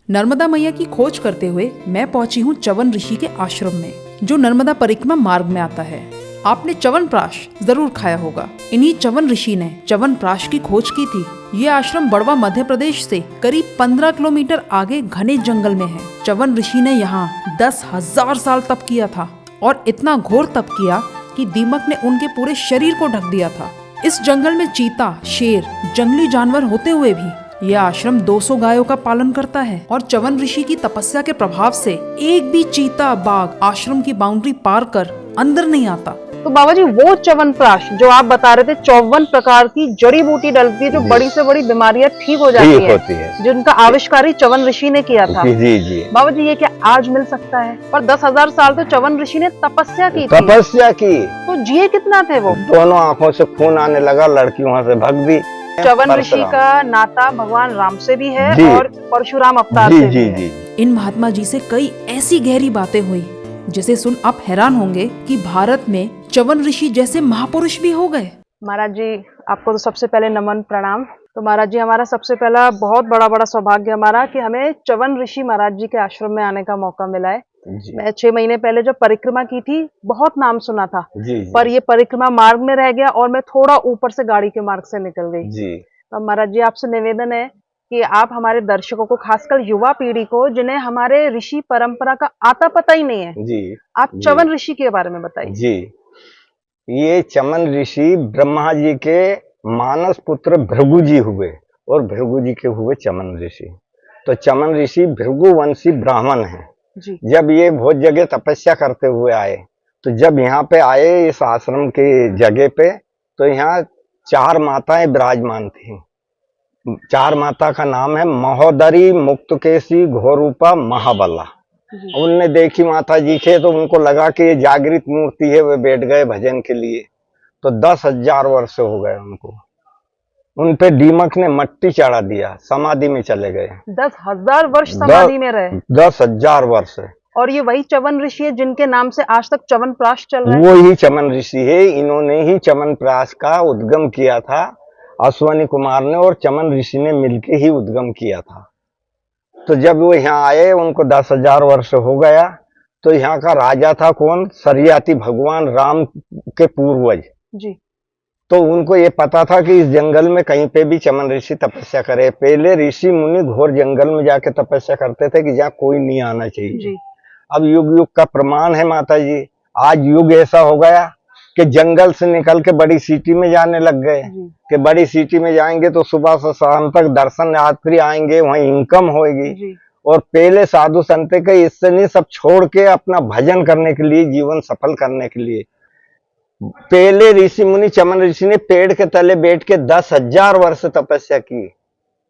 नर्मदा मैया की खोज करते हुए मैं पहुंची हूं च्यवन ऋषि के आश्रम में, जो नर्मदा परिक्रमा मार्ग में आता है। आपने च्यवनप्राश जरूर खाया होगा। इन्हीं च्यवन ऋषि ने च्यवनप्राश की खोज की थी। ये आश्रम बड़वा मध्य प्रदेश से करीब 15 किलोमीटर आगे घने जंगल में है। च्यवन ऋषि ने यहाँ 10,000 साल तप किया था और इतना घोर तप किया कि दीमक ने उनके पूरे शरीर को ढक दिया था। इस जंगल में चीता, शेर, जंगली जानवर होते हुए भी यह आश्रम 200 गायों का पालन करता है और च्यवन ऋषि की तपस्या के प्रभाव से एक भी चीता, बाघ आश्रम की बाउंड्री पार कर अंदर नहीं आता। तो बाबा जी, वो च्यवनप्राश जो आप बता रहे थे, 54 प्रकार की जड़ी बूटी डलती है जो बड़ी से बड़ी बीमारियां ठीक हो जाती है, जिनका आविष्कार ही च्यवन ऋषि ने किया था। जी। बाबा जी, ये क्या आज मिल सकता है? पर 10,000 साल तो च्यवन ऋषि ने तपस्या की तो जिए कितना थे वो? दोनों आंखों से खून आने लगा, लड़की वहाँ से भाग दी। च्यवन ऋषि का नाता भगवान राम से भी है और परशुराम अवतार से भी है। इन महात्मा जी से कई ऐसी गहरी बातें हुई जिसे सुन आप हैरान होंगे कि भारत में च्यवन ऋषि जैसे महापुरुष भी हो गए। महाराज जी, आपको तो सबसे पहले नमन प्रणाम। तो महाराज जी, हमारा सबसे पहला बहुत बड़ा सौभाग्य हमारा कि हमें च्यवन ऋषि महाराज जी के आश्रम में आने का मौका मिला है। मैं 6 महीने पहले जब परिक्रमा की थी, बहुत नाम सुना था, पर ये परिक्रमा मार्ग में रह गया और मैं थोड़ा ऊपर से गाड़ी के मार्ग से निकल गई। तो महाराज जी, आपसे निवेदन है कि आप हमारे दर्शकों को, खासकर युवा पीढ़ी को, जिन्हें हमारे ऋषि परंपरा का आता पता ही नहीं है, आप च्यवन ऋषि के बारे में बताइए। जी, ये च्यवन ऋषि ब्रह्मा जी के मानस पुत्र भृगु जी हुए और भृगु जी के हुए च्यवन ऋषि। तो च्यवन ऋषि भृगुवंशी ब्राह्मण हैं। जब ये बहुत जगह तपस्या करते हुए आए, तो जब यहाँ पे आए इस आश्रम के जगह पे, तो यहाँ 4 माताएं विराजमान थी। 4 माता का नाम है महोदरी, मुक्तकेशी, घोरूपा, महाबला। उनने देखी माता जी के, तो उनको लगा कि ये जागृत मूर्ति है, वे बैठ गए भजन के लिए। तो 10,000 वर्ष हो गए उनको। उन पे दीमक ने मट्टी चढ़ा दिया, समाधि में चले गए। 10,000 वर्ष समाधि में रहे? 10,000 वर्ष। और ये वही च्यवन ऋषि है जिनके नाम से आज तक च्यवनप्राश चल रहा है? वो ही च्यवन ऋषि है। इन्होंने ही च्यवनप्राश का उद्गम किया था। अश्वनी कुमार ने और च्यवन ऋषि ने मिलके ही उद्गम किया था। तो जब वो यहाँ आए, उनको 10,000 वर्ष हो गया। तो यहाँ का राजा था कौन? सरियाती, भगवान राम के पूर्वज जी। तो उनको ये पता था कि इस जंगल में कहीं पे भी च्यवन ऋषि तपस्या करे। पहले ऋषि मुनि घोर जंगल में जाके तपस्या करते थे कि जहाँ कोई नहीं आना चाहिए जी। अब युग युग का प्रमाण है माता जी। आज युग ऐसा हो गया कि जंगल से निकल के बड़ी सिटी में जाने लग गए कि बड़ी सिटी में जाएंगे तो सुबह से शाम तक दर्शन यात्री आएंगे, वहीं इनकम होगी। और पहले साधु संत के इससे नहीं, सब छोड़ के अपना भजन करने के लिए, जीवन सफल करने के लिए, पहले ऋषि मुनि च्यवन ऋषि ने पेड़ के तले बैठ के 10,000 वर्ष तपस्या की।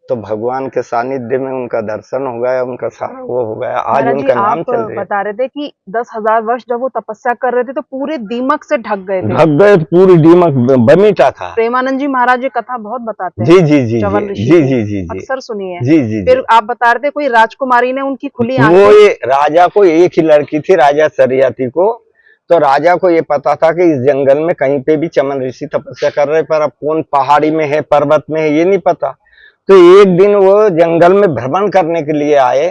तो भगवान के सानिध्य में उनका दर्शन हो गया, उनका सारा वो हो गया। आज उनका नाम चल रहा है। बता रहे थे कि 10,000 वर्ष जब वो तपस्या कर रहे थे तो पूरे दीमक से ढक गए थे। ढक गए, पूरी दीमक बमीटा था। प्रेमानंद जी महाराज ये कथा बहुत बताते हैं। जी, अक्सर सुनी है। जी। फिर आप बता रहे थे कोई राजकुमारी ने उनकी खुली आंखें, वो ये राजा को एक ही लड़की थी, राजा सरियाती को। तो राजा को ये पता था कि इस जंगल में कहीं पे भी च्यवन ऋषि तपस्या कर रहे, पर अब कौन पहाड़ी में है, पर्वत में है, ये नहीं पता। तो एक दिन वो जंगल में भ्रमण करने के लिए आए।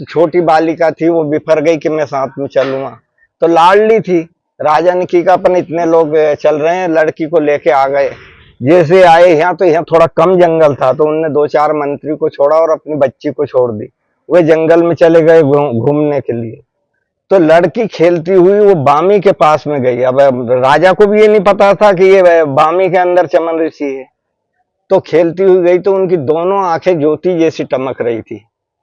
तो छोटी बालिका थी, वो बिफर गई कि मैं साथ में चलूंगा। तो लाडली थी। राजा ने की अपन इतने लोग चल रहे हैं, लड़की को लेके आ गए। जैसे आए यहाँ, तो यहाँ थोड़ा कम जंगल था, तो उनने 2-4 मंत्री को छोड़ा और अपनी बच्ची को छोड़ दी। वे जंगल में चले गए घूमने के लिए। तो लड़की खेलती हुई वो बामी के पास में गई। अब राजा को भी ये नहीं पता था कि ये बामी के अंदर च्यवन ऋषि है। तो खेलती हुई गई, तो उनकी दोनों आंखें ज्योति जैसी टमक रही थी।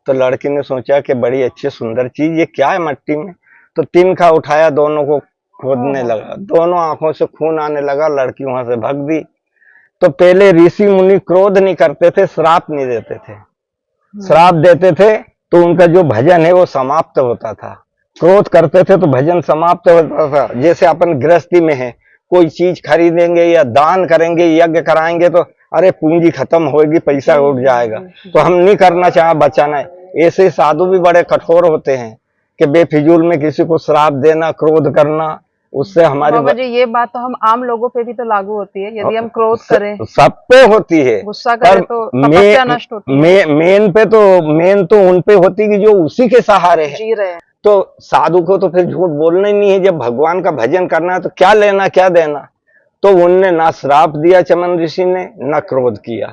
तो लड़की ने सोचा कि बड़ी अच्छी सुंदर चीज, ये क्या है मट्टी में? तो तिनका उठाया, दोनों को खोदने लगा। दोनों आंखों से खून आने लगा, लड़की वहां से भाग दी। तो पहले ऋषि मुनि क्रोध नहीं करते थे, श्राप नहीं देते थे। श्राप देते थे तो उनका जो भजन है वो समाप्त होता था। क्रोध करते थे तो भजन समाप्त होता था। जैसे अपन गृहस्थी में है, कोई चीज खरीदेंगे या दान करेंगे, यज्ञ कराएंगे, तो अरे पूंजी खत्म होगी, पैसा उठ जाएगा, तो हम नहीं करना चाहे, बचाना है। ऐसे साधु भी बड़े कठोर होते हैं कि बेफिजूल में किसी को श्राप देना, क्रोध करना, उससे हमारी बाबा जी ये बात तो हम आम लोगों पे भी तो लागू होती है, यदि हम क्रोध करें, सब पे होती है, गुस्सा पर करें तो तपस्या नष्ट होती है, मेन तो उन पे होती है कि जो उसी के सहारे है। जी रहे हैं। तो साधु को तो फिर झूठ बोलना ही नहीं है, जब भगवान का भजन करना है तो क्या लेना क्या देना। तो उनने ना श्राप दिया चमन ऋषि ने, ना क्रोध किया,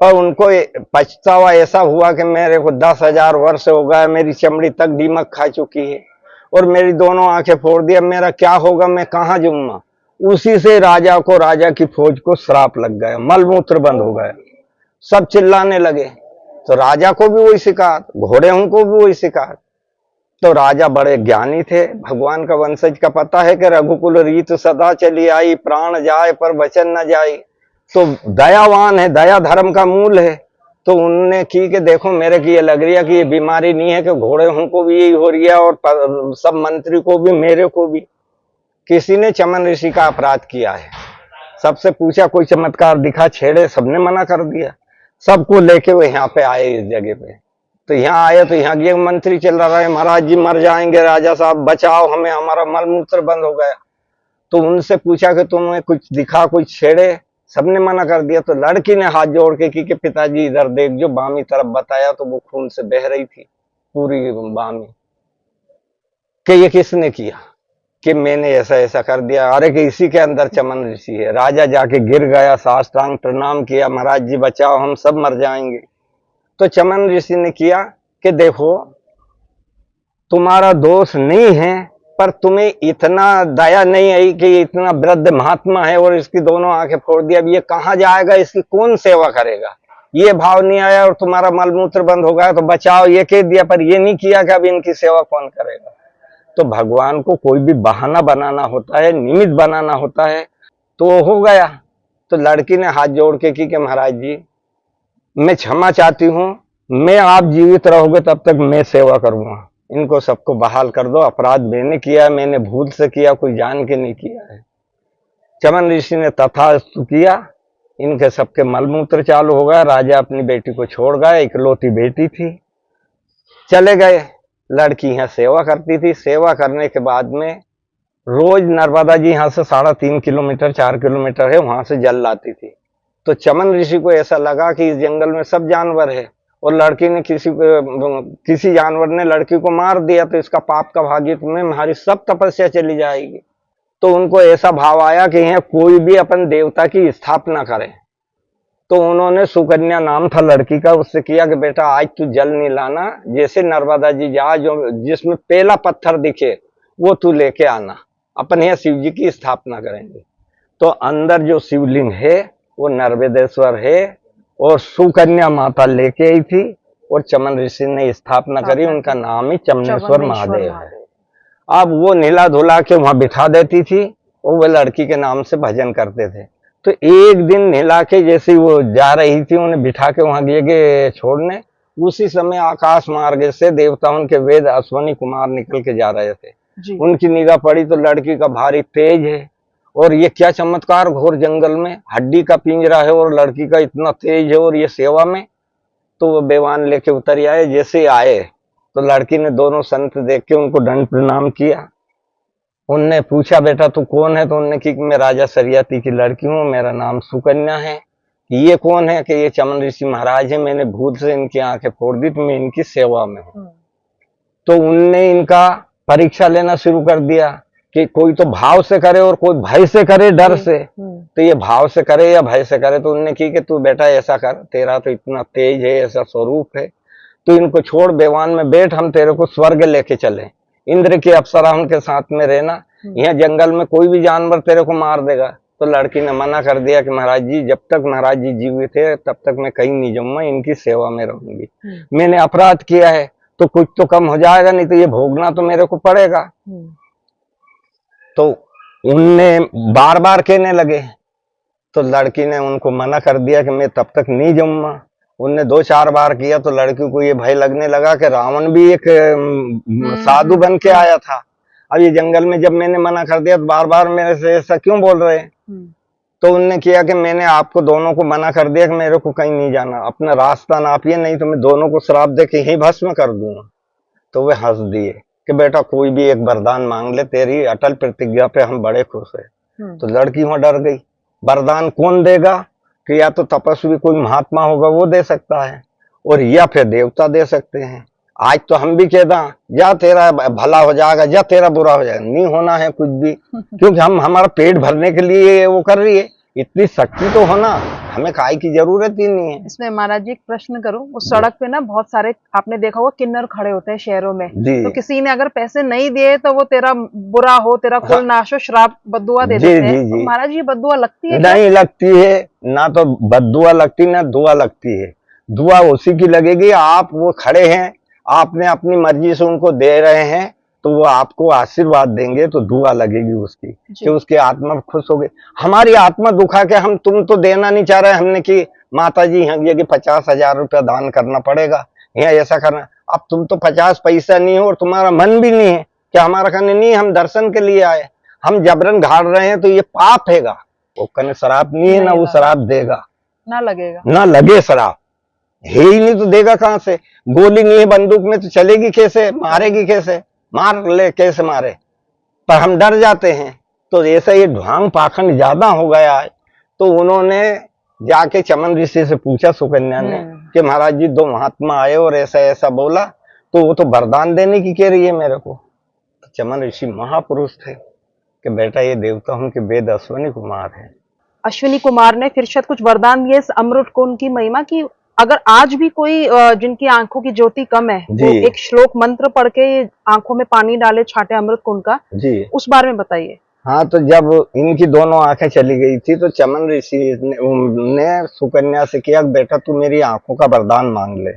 पर उनको पछतावा ऐसा हुआ कि मेरे को 10,000 वर्ष हो गए, मेरी चमड़ी तक दीमक खा चुकी है और मेरी दोनों आंखें फोड़ दिया, मेरा क्या होगा, मैं कहाँ जाऊंगा। उसी से राजा को, राजा की फौज को श्राप लग गया, मलमूत्र बंद हो गया, सब चिल्लाने लगे। तो राजा को भी वही शिकायत, घोड़े को भी वही शिकायत। तो राजा बड़े ज्ञानी थे, भगवान का वंशज का पता है कि रघुकुल रीत सदा चली आई, प्राण जाए पर वचन न जाए। तो दयावान है, दया धर्म का मूल है। तो उनने की कि देखो मेरे की ये लग रही है कि ये बीमारी नहीं है कि घोड़े को भी यही हो रही है और सब मंत्री को भी, मेरे को भी। किसी ने चमन ऋषि का अपराध किया है, सबसे पूछा कोई चमत्कार दिखा, छेड़े, सबने मना कर दिया। सबको लेके वो यहाँ पे आए इस जगह पे। तो यहाँ आए तो यहाँ ये मंत्री चल रहा है, महाराज जी मर जाएंगे, राजा साहब बचाओ हमें, हमारा मलमूत्र बंद हो गया। तो उनसे पूछा कि तुम्हें कुछ दिखा, कुछ छेड़े, सबने मना कर दिया। तो लड़की ने हाथ जोड़ के की कि पिताजी इधर देख, जो बामी तरफ बताया तो वो खून से बह रही थी पूरी बामी। कि ये किसने किया, कि मैंने ऐसा ऐसा कर दिया। अरे कि इसी के अंदर चमन ऋषि है। राजा जाके गिर गया, साष्टांग प्रणाम किया, महाराज जी बचाओ, हम सब मर जाएंगे। तो चमन ऋषि ने किया कि देखो तुम्हारा दोष नहीं है, पर तुम्हें इतना दया नहीं आई कि ये इतना वृद्ध महात्मा है और इसकी दोनों आंखें फोड़ दी, अब ये कहाँ जाएगा, इसकी कौन सेवा करेगा। ये भाव नहीं आया और तुम्हारा मलमूत्र बंद हो गया तो बचाओ, ये कह दिया, पर ये नहीं किया कि अब इनकी सेवा कौन करेगा। तो भगवान को कोई भी बहाना बनाना होता है, निमित्त बनाना होता है, तो हो गया। तो लड़की ने हाथ जोड़ के की कि महाराज जी मैं क्षमा चाहती हूँ, मैं आप जीवित रहोगे तब तक मैं सेवा करूंगा, इनको सबको बहाल कर दो, अपराध मैंने किया है, मैंने भूल से किया, कोई जान के नहीं किया है। चमन ऋषि ने तथास्तु किया, इनके सबके मलमूत्र चालू हो गया। राजा अपनी बेटी को छोड़ गए, इकलौती बेटी थी, चले गए। लड़की यहाँ सेवा करती थी। सेवा करने के बाद में रोज नर्मदा जी यहाँ से 3.5 किलोमीटर 4 किलोमीटर है, वहां से जल लाती थी। तो चमन ऋषि को ऐसा लगा कि इस जंगल में सब जानवर है और लड़की ने किसी जानवर ने लड़की को मार दिया, तो इसका पाप का भागित में हमारी सब तपस्या चली जाएगी। तो उनको ऐसा भाव आया कि यहाँ कोई भी अपन देवता की स्थापना करे। तो उन्होंने सुकन्या नाम था लड़की का, उससे किया कि बेटा आज तू जल नहीं लाना, जैसे नर्मदा जी जा, जो जिसमें पहला पत्थर दिखे वो तू लेके आना, अपन यहाँ शिव जी की स्थापना करेंगे। तो अंदर जो शिवलिंग है वो नर्मदेश्वर है और सुकन्या माता लेके आई थी और चमन ऋषि ने स्थापना करी, उनका नाम ही चमनेश्वर महादेव है। अब वो नीला धुला के वहां बिठा देती थी और वो लड़की के नाम से भजन करते थे। तो एक दिन नहला के जैसे वो जा रही थी, उन्हें बिठा के वहां गए छोड़ने, उसी समय आकाश मार्ग से देवताओं के वेद अश्वनी कुमार निकल के जा रहे थे। उनकी निगाह पड़ी तो लड़की का भारी तेज है और ये क्या चमत्कार, घोर जंगल में हड्डी का पिंजरा है और लड़की का इतना तेज है और ये सेवा में। तो वो बेवान लेके उतर आए। जैसे आए तो लड़की ने दोनों संत देख के उनको दंड प्रणाम किया। उनने पूछा बेटा तू कौन है, तो उनने की मैं राजा सरियाती की लड़की हूँ, मेरा नाम सुकन्या है। ये कौन है, कि ये चमन ऋषि महाराज है, मैंने भूल से इनकी आंखें फोड़ दी तो मैं इनकी सेवा में हूँ। तो उनने इनका परीक्षा लेना शुरू कर दिया कि कोई तो भाव से करे और कोई भय से करे, डर से। तो ये भाव से करे या भय से करे। तो उनने की कि तू बेटा ऐसा कर, तेरा तो इतना तेज है, ऐसा स्वरूप है, तो इनको छोड़ बेवान में बैठ, हम तेरे को स्वर्ग लेके चले, इंद्र के अप्सरा उनके साथ में रहना, यहाँ जंगल में कोई भी जानवर तेरे को मार देगा। तो लड़की ने मना कर दिया कि महाराज जी जब तक महाराज जी जीवित है तब तक मैं कहीं नहीं जाऊंगा, इनकी सेवा में रहूंगी। मैंने अपराध किया है तो कुछ तो कम हो जाएगा, नहीं तो ये भोगना तो मेरे को पड़ेगा। तो उनने बार बार कहने लगे, तो लड़की ने उनको मना कर दिया कि मैं तब तक नहीं जाऊंगा। उनने 2-4 बार किया तो लड़की को ये भय लगने लगा कि रावण भी एक साधु बन के आया था। अब ये जंगल में जब मैंने मना कर दिया तो बार बार मेरे से ऐसा क्यों बोल रहे हैं। तो उनने किया कि मैंने आपको दोनों को मना कर दिया कि मेरे को कहीं नहीं जाना, अपना रास्ता नापिए, नहीं तो मैं दोनों को श्राप दे के यही भस्म कर दूंगा। तो वे हंस दिए कि बेटा कोई भी एक वरदान मांग ले, तेरी अटल प्रतिज्ञा पे हम बड़े खुश हैं। तो लड़की वहां डर गई। वरदान कौन देगा? कि या तो तपस्वी कोई महात्मा होगा वो दे सकता है, और या फिर देवता दे सकते हैं। आज तो हम भी कहता या तेरा भला हो जाएगा या तेरा बुरा हो जाएगा, नहीं होना है कुछ भी, क्योंकि हम हमारा पेट भरने के लिए वो कर रही है। इतनी शक्ति तो होना, हमें काय की जरूरत ही नहीं है। इसमें महाराज जी एक प्रश्न करूं, उस सड़क पे ना बहुत सारे आपने देखा होगा किन्नर खड़े होते हैं शहरों में, जी। तो किसी ने अगर पैसे नहीं दिए तो वो तेरा बुरा हो, तेरा कुल नाश हो, श्राप बद्दुआ दे जी, देते हैं। जी, तो जी। महाराज जी बद्दुआ लगती है? नहीं लगती है, ना तो बद्दुआ लगती ना दुआ लगती है। दुआ उसी की लगेगी, आप वो खड़े हैं, आपने अपनी मर्जी से उनको दे रहे हैं, तो वो आपको आशीर्वाद देंगे, तो दुआ लगेगी उसकी कि उसकी आत्मा खुश हो गई। हमारी आत्मा दुखा के हम तुम तो देना नहीं चाह रहे, हमने कि माता जी ये कि 50,000 रुपया दान करना पड़ेगा या ऐसा करना। अब तुम तो 50 पैसा नहीं हो और तुम्हारा मन भी नहीं है कि हमारा करने नहीं, हम दर्शन के लिए आए, हम जबरन घाड़ रहे हैं, तो ये पाप हैगा। वो कने शराब नहीं है ना, वो शराब देगा ना लगेगा, ना लगे शराब है ही नहीं तो देगा कहां से? गोली नहीं है बंदूक में तो चलेगी कैसे? मारेगी कैसे? मार ले कैसे मारे? पर हम डर जाते हैं। तो ऐसा ये ढोंग पाखंड ज्यादा हो गया है। तो उन्होंने जाके चमन ऋषि से पूछा, सुकन्या ने, कि महाराज जी 2 महात्मा आए और ऐसा ऐसा बोला, तो वो तो वरदान देने की कह रही है मेरे को। तो चमन ऋषि महापुरुष थे कि बेटा ये देवता उनके वेद अश्विनी कुमार है। अश्विनी कुमार ने फिर शायद कुछ वरदान दिए इस अमृत कुंड की महिमा की। अगर आज भी कोई जिनकी आंखों की ज्योति कम है, वो एक श्लोक मंत्र पढ़ के आंखों में पानी डाले, छाटे अमृत कुंड का, जी उस बारे में बताइए। हाँ, तो जब इनकी दोनों आंखें चली गई थी, तो चमन ऋषि ने सुकन्या से किया, बेटा तू मेरी आंखों का वरदान मांग ले,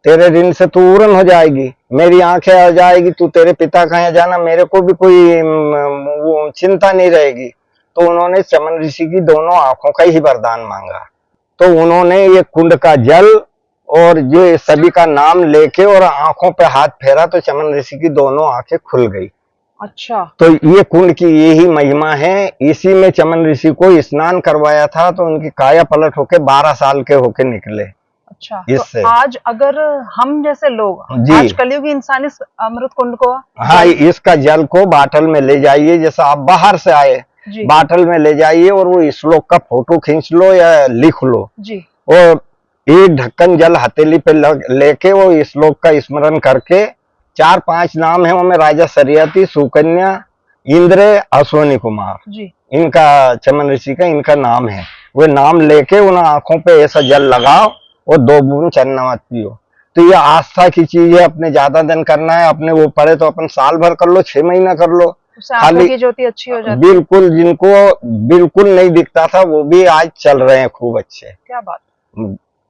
तेरे ऋण से तू पूर्ण हो जाएगी, मेरी आंखें आ जाएगी, तू तेरे पिता का यहाँ जाना, मेरे को भी कोई वो चिंता नहीं रहेगी। तो उन्होंने चमन ऋषि की दोनों आंखों का ही वरदान मांगा। तो उन्होंने ये कुंड का जल और जो सभी का नाम लेके और आंखों पे हाथ फेरा, तो चमन ऋषि की दोनों आंखें खुल गई। अच्छा, तो ये कुंड की यही महिमा है। इसी में चमन ऋषि को स्नान करवाया था, तो उनकी काया पलट होके 12 साल के होके निकले। अच्छा, इससे तो आज अगर हम जैसे लोग, आज कलयुगी इंसान इस अमृत कुंड को, हाँ, इसका जल को बाटल में ले जाइए, जैसा आप बाहर से आए बाटल में ले जाइए, और वो श्लोक का फोटो खींच लो या लिख लो जी, और एक ढक्कन जल हथेली पे लेके वो श्लोक का स्मरण करके 4-5 नाम है उनमें, राजा सरियती, सुकन्या, इंद्र, अश्विनी कुमार जी, इनका चमन ऋषि का इनका नाम है। वो नाम लेके उन आंखों पे ऐसा जल लगाओ और 2 बूंद चन्नामत पियो। तो ये आस्था की चीज है, अपने ज्यादा दिन करना है, अपने वो पड़े तो अपन साल भर कर लो, 6 महीना कर लो, खाली की ज्योति अच्छी हो जाती। बिल्कुल, जिनको बिल्कुल नहीं दिखता था वो भी आज चल रहे हैं खूब अच्छे। क्या बात।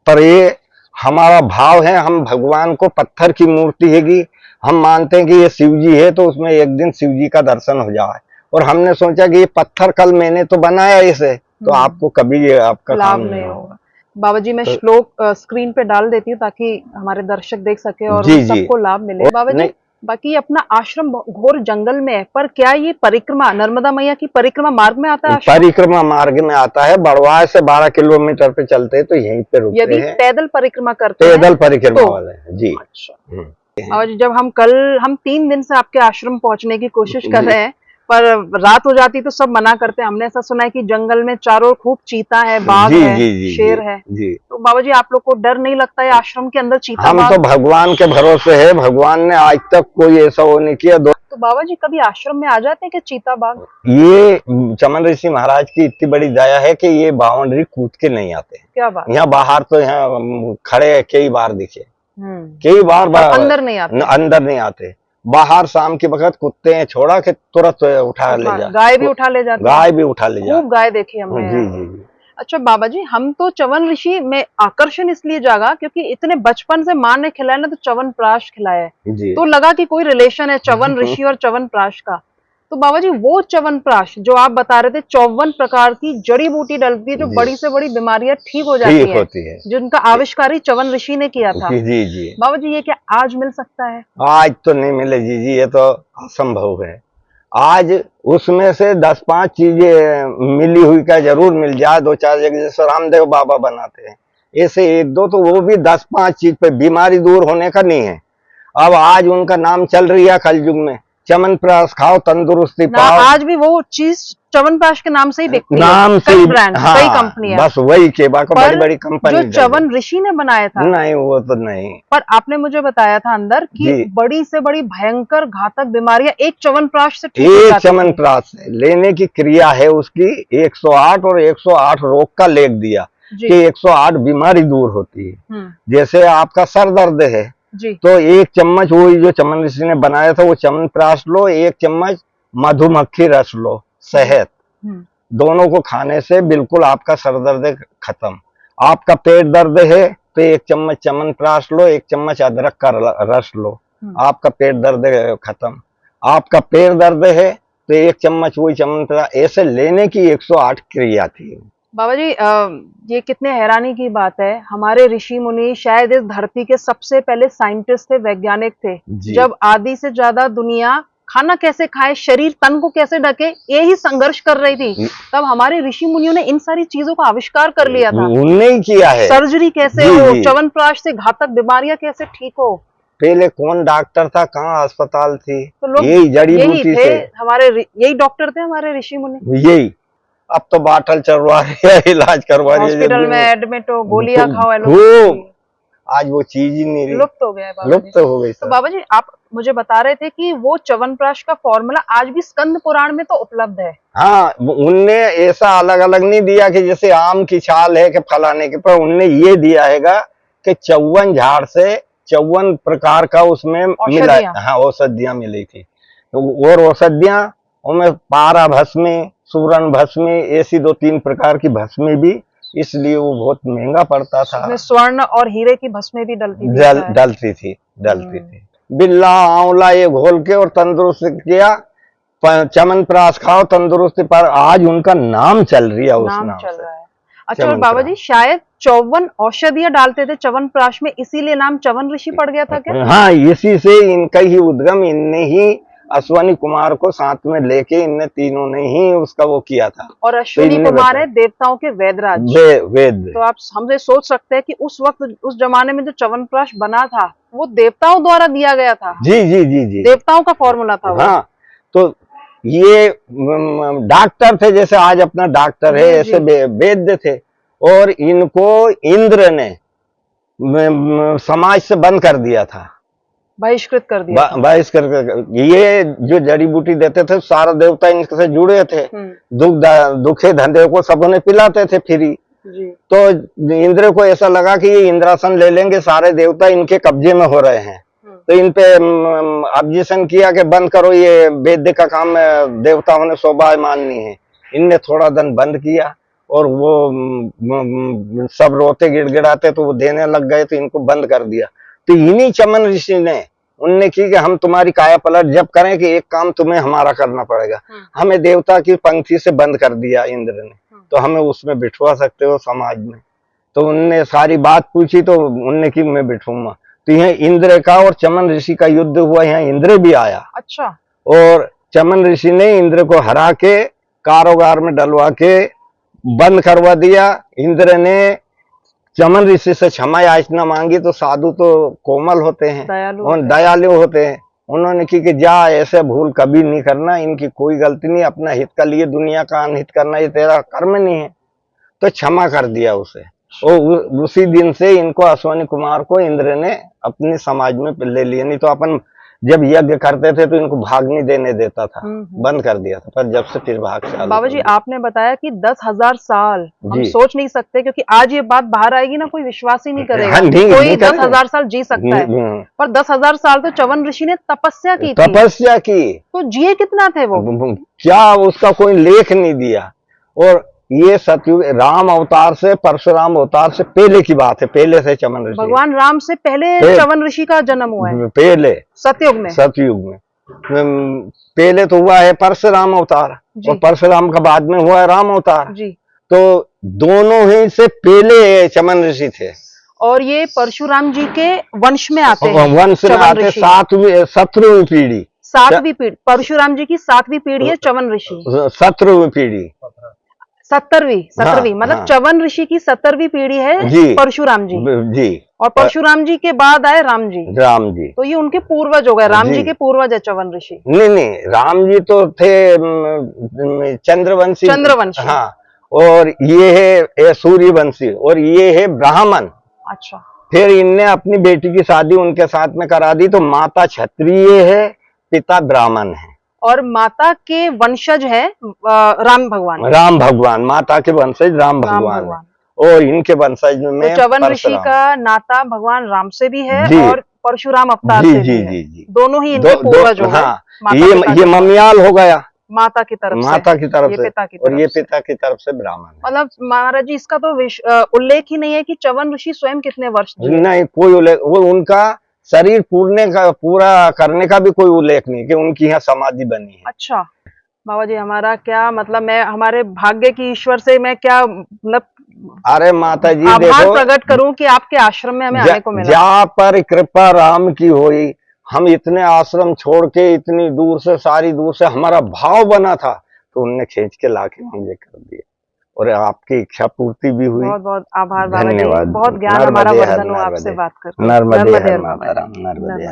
पर ये हमारा भाव है, हम भगवान को पत्थर की मूर्ति हैगी, हम मानते हैं कि ये शिव जी है, तो उसमें एक दिन शिव जी का दर्शन हो जाए। और हमने सोचा कि ये पत्थर कल मैंने तो बनाया इसे, तो आपको कभी ये आपका लाभ नहीं होगा। बाबा जी मैं श्लोक स्क्रीन पे डाल देती हूँ ताकि हमारे दर्शक देख सके और सबको लाभ मिले। बाबा जी बाकी अपना आश्रम घोर जंगल में है, पर क्या ये परिक्रमा नर्मदा मैया की परिक्रमा मार्ग में आता है? परिक्रमा मार्ग में आता है। बड़वाह से 12 किलोमीटर पे चलते हैं, तो यहीं पे रुकते हैं। यदि पैदल परिक्रमा करते हैं, पैदल परिक्रमा वाले हैं जी। अच्छा, और जब हम 3 दिन से आपके आश्रम पहुंचने की कोशिश कर रहे हैं, पर रात हो जाती तो सब मना करते हैं। हमने ऐसा सुना है कि जंगल में चारों खूब चीता है, बाघ है, शेर है जी। तो बाबा जी आप लोग को डर नहीं लगता है आश्रम के अंदर चीता हम तो भगवान के भरोसे है, भगवान ने आज तक कोई ऐसा वो नहीं किया। तो बाबा जी कभी आश्रम में आ जाते हैं कि चीता बाघ? ये चमन ऋषि महाराज की इतनी बड़ी दया है कि ये बाउंड्री कूद के नहीं आते। क्या बात। यहाँ बाहर तो यहाँ खड़े कई बार दिखे, कई बार अंदर नहीं आते, अंदर नहीं आते। बाहर शाम के वक्त कुत्ते हैं छोड़ा के तुरंत उठा ले जा, गाय भी उठा ले जाती, गाय भी उठा ले जा, खूब गाय देखी हमने। जी जी जी। अच्छा बाबा जी, हम तो च्यवन ऋषि में आकर्षण इसलिए जागा क्योंकि इतने बचपन से माँ ने खिलाया ना, तो च्यवनप्राश खिलाया है, तो लगा कि कोई रिलेशन है च्यवन ऋषि और च्यवनप्राश का। तो बाबा जी वो च्यवनप्राश जो आप बता रहे थे, 54 प्रकार की जड़ी बूटी डलती है जो बड़ी से बड़ी बीमारियां ठीक हो जाती है, जिनका आविष्कार ही च्यवन ऋषि ने किया था। जी जी। बाबा जी ये क्या आज मिल सकता है? आज तो नहीं मिले जी, ये तो असंभव है। आज उसमें से 10-5 चीजें मिली हुई का जरूर मिल जाए, 2-4 जगह जैसे रामदेव बाबा बनाते हैं, ऐसे 1-2 तो वो भी 10-5 चीज पे बीमारी दूर होने का नहीं है। अब आज उनका नाम चल रही है कलयुग में, च्यवनप्राश खाओ तंदुरुस्ती ना पाओ। आज भी वो चीज च्यवनप्राश के नाम से ही बिकती है, नाम से कई ब्रांड, हाँ, कई कंपनियां, बस वही के बाकी पर बड़ी बड़ी कंपनी जो च्यवन ऋषि ने बनाया था, नहीं वो तो नहीं। पर आपने मुझे बताया था अंदर कि जी। बड़ी से बड़ी भयंकर घातक बीमारियां एक च्यवनप्राश से ठीक हो एक जाती थी। च्यवनप्राश से लेने की क्रिया है उसकी 108 और 108 रोग का लेख दिया जी। कि 108 बीमारी दूर होती है। जैसे आपका सर दर्द है जी। तो एक चम्मच वही जो च्यवन ऋषि ने बनाया था वो च्यवनप्राश लो, एक चम्मच मधुमक्खी रस लो, शहद, दोनों को खाने से बिल्कुल आपका सर दर्द खत्म। आपका पेट दर्द है तो एक चम्मच च्यवनप्राश लो, एक चम्मच अदरक का रस लो, आपका पेट दर्द खत्म। आपका पैर दर्द है तो एक चम्मच वही च्यवनप्राश, ऐसे लेने की 108 क्रिया थी। बाबा जी ये कितने हैरानी की बात है, हमारे ऋषि मुनि शायद इस धरती के सबसे पहले साइंटिस्ट थे, वैज्ञानिक थे। जब आधी से ज्यादा दुनिया खाना कैसे खाए, शरीर तन को कैसे ढके, यही संघर्ष कर रही थी, तब हमारे ऋषि मुनियों ने इन सारी चीजों का आविष्कार कर लिया था। उन्होंने ही किया है। सर्जरी कैसे हो, च्यवनप्राश से घातक बीमारियां कैसे ठीक हो। पहले कौन डॉक्टर था, कहाँ अस्पताल थी, तो लोग यही जड़ी बूटी से हमारे यही डॉक्टर थे हमारे ऋषि मुनि। यही अब तो बाटल चढ़वा रहे हैं, इलाज करवा रहे हैं, हॉस्पिटल में एडमिट हो, गोलियां खाओ, आज वो चीज ही नहीं रही, लुप्त हो गया है। लुप्त हो गई। तो बाबा जी आप मुझे बता रहे थे कि वो च्यवनप्राश का फॉर्मूला आज भी स्कंद पुराण में तो उपलब्ध है। हाँ, उनने ऐसा अलग अलग नहीं दिया कि जैसे आम की छाल है कि फलाने के, पर उनने ये दिया हैगा कि 54 झाड़ से 54 प्रकार का उसमें मिला, हाँ औषधियां मिली थी, और औषधियां उनमें पारा भस्मी, सुवर्ण भस्मी, ऐसी 2-3 प्रकार की भस्मी भी, इसलिए वो बहुत महंगा पड़ता था। स्वर्ण और हीरे की भस्में भी डलती थी। बिल्ला आंवला ये घोल के और तंदुरुस्त किया, च्यवनप्राश खाओ तंदुरुस्ती पर, आज उनका नाम चल रही है, उस नाम चल रहा है। अच्छा और बाबा जी शायद 54 औषधियां डालते थे च्यवनप्राश में, इसीलिए नाम च्यवन ऋषि पड़ गया था क्या? हाँ, इसी से इनका ही उद्गम, इनने ही अश्वनी कुमार को साथ में लेके इनने तीनों ने ही उसका वो किया था। और अश्वनी कुमार है देवताओं के वेदराज, वेद। तो आप हमसे सोच सकते हैं कि उस वक्त उस जमाने में जो च्यवनप्राश बना था वो देवताओं द्वारा दिया गया था। जी जी जी जी, देवताओं का फॉर्मूला था वो। हाँ, तो ये डॉक्टर थे, जैसे आज अपना डॉक्टर है, ऐसे वैद्य थे, और इनको इंद्र ने समाज से बंद कर दिया था, बहिष्कृत कर दिया, बहिष्कृत। ये जो जड़ी बूटी देते थे सारा देवता इनसे जुड़े थे, दुखे धंधे को सब उन्हें पिलाते थे फ्री। तो इंद्र को ऐसा लगा कि ये इंद्रासन ले लेंगे, सारे देवता इनके कब्जे में हो रहे हैं, तो इन पे ऑब्जेक्शन किया कि बंद करो, ये वैद्य का काम देवताओं ने शोभा माननी है। इनने थोड़ा दिन बंद किया और वो सब रोते गिड़गिड़ाते तो वो देने लग गए, तो इनको बंद कर दिया। तो इन्हीं च्यवन ऋषि ने उनने की कि हम तुम्हारी काया पलट जब करें कि एक काम तुम्हें हमारा करना पड़ेगा, हमें देवता की पंक्ति से बंद कर दिया इंद्र ने, तो हमें उसमें बिठवा सकते हो समाज में। तो उनने सारी बात पूछी तो उनने की मैं बिठूंगा, तो यह इंद्र का और च्यवन ऋषि का युद्ध हुआ, यहाँ इंद्र भी आया। अच्छा। और च्यवन ऋषि ने इंद्र को हरा के कारोबार में डलवा के बंद करवा दिया। इंद्र ने च्यवन ऋषि से क्षमा याचना मांगी, तो साधु तो कोमल होते हैं, दयालु होते हैं। उन्होंने की कि जा ऐसे भूल कभी नहीं करना, इनकी कोई गलती नहीं, अपना हित का लिए दुनिया का अनहित करना ये तेरा कर्म नहीं है, तो क्षमा कर दिया उसे। और उसी दिन से इनको अश्वनी कुमार को इंद्र ने अपने समाज में ले लिया। नहीं तो अपन जब यज्ञ करते थे तो इनको भाग नहीं देने देता था, बंद कर दिया था, पर जब से फिर भाग चालू। बाबा जी आपने बताया कि 10,000 साल हम सोच नहीं सकते, क्योंकि आज ये बात बाहर आएगी ना कोई विश्वास ही नहीं करेगा। हाँ, कोई 10,000 साल जी सकता है, पर 10,000 साल तो च्यवन ऋषि ने तपस्या की थी। तपस्या की तो जिए कितना थे वो, क्या उसका कोई लेख नहीं दिया। और ये सतयुग राम अवतार से परशुराम अवतार से पहले की बात है, पहले से च्यवन ऋषि, भगवान राम से पहले च्यवन ऋषि का जन्म हुआ है, पहले सतयुग में पहले तो हुआ है परशुराम अवतार, और परशुराम का बाद में हुआ है राम अवतार जी। तो दोनों ही से पहले च्यवन ऋषि थे, और ये परशुराम जी के वंश में आते हैं, वंश में आते, 17वीं पीढ़ी, 7वीं पीढ़ी परशुराम जी की 7वीं पीढ़ी है च्यवन ऋषि, 17वीं पीढ़ी, 17वीं मतलब च्यवन ऋषि की 17वीं पीढ़ी है परशुराम जी। और परशुराम जी के बाद आए राम जी, राम जी। तो ये उनके पूर्वज हो गए, राम जी जी। के पूर्वज है च्यवन ऋषि। नहीं नहीं, राम जी तो थे चंद्रवंशी। चंद्रवंशी। हाँ, और ये है सूर्यवंशी, और ये है ब्राह्मण। अच्छा। फिर इनने अपनी बेटी की शादी उनके साथ में करा दी, तो माता क्षत्रिय है, पिता ब्राह्मण है। और माता के वंशज है राम भगवान। राम भगवान, माता के वंशज राम राम भगवान है, भगवान। और इनके वंशज तो में च्यवन ऋषि परशुराम। का नाता भगवान राम से भी है जी। और परशुराम अवतार जी से जी भी है। जी जी। दोनों ही इनके पूर्वज हो गए। हाँ, माता पिता ये के साथ। ममियाल हो गया माता की तरफ से, माता की तरफ ये से, पिता की और तरफ ये से। पिता की तरफ से ब्राह्मण है। मतलब महाराज जी इसका तो उल्लेख ही नहीं है कि च्यवन ऋषि स्वयं कितने वर्ष जिए। नहीं, कोई उल्लेख, वो उनका शरीर पूरा करने का भी कोई उल्लेख नहीं कि उनकी यहाँ समाधि बनी है। अच्छा बाबा जी, हमारा क्या मतलब, मैं हमारे भाग्य की ईश्वर से मैं क्या मतलब अरे माता जी आभार देखो, प्रकट करूं कि आपके आश्रम में हमें आने को मिला। जहाँ पर कृपा राम की हुई, हम इतने आश्रम छोड़ के इतनी दूर से, सारी दूर से हमारा भाव बना था, तो उनने खींच के लाके मुझे कर दिया, और आपकी इच्छा पूर्ति भी हुई। बहुत बहुत आभार बाबा जी, धन्यवाद। बहुत ज्ञान हमारा वर्धन हुआ आपसे बात करके। नर्मदे हर बाबा जी। मातरम, नर्मदे हर।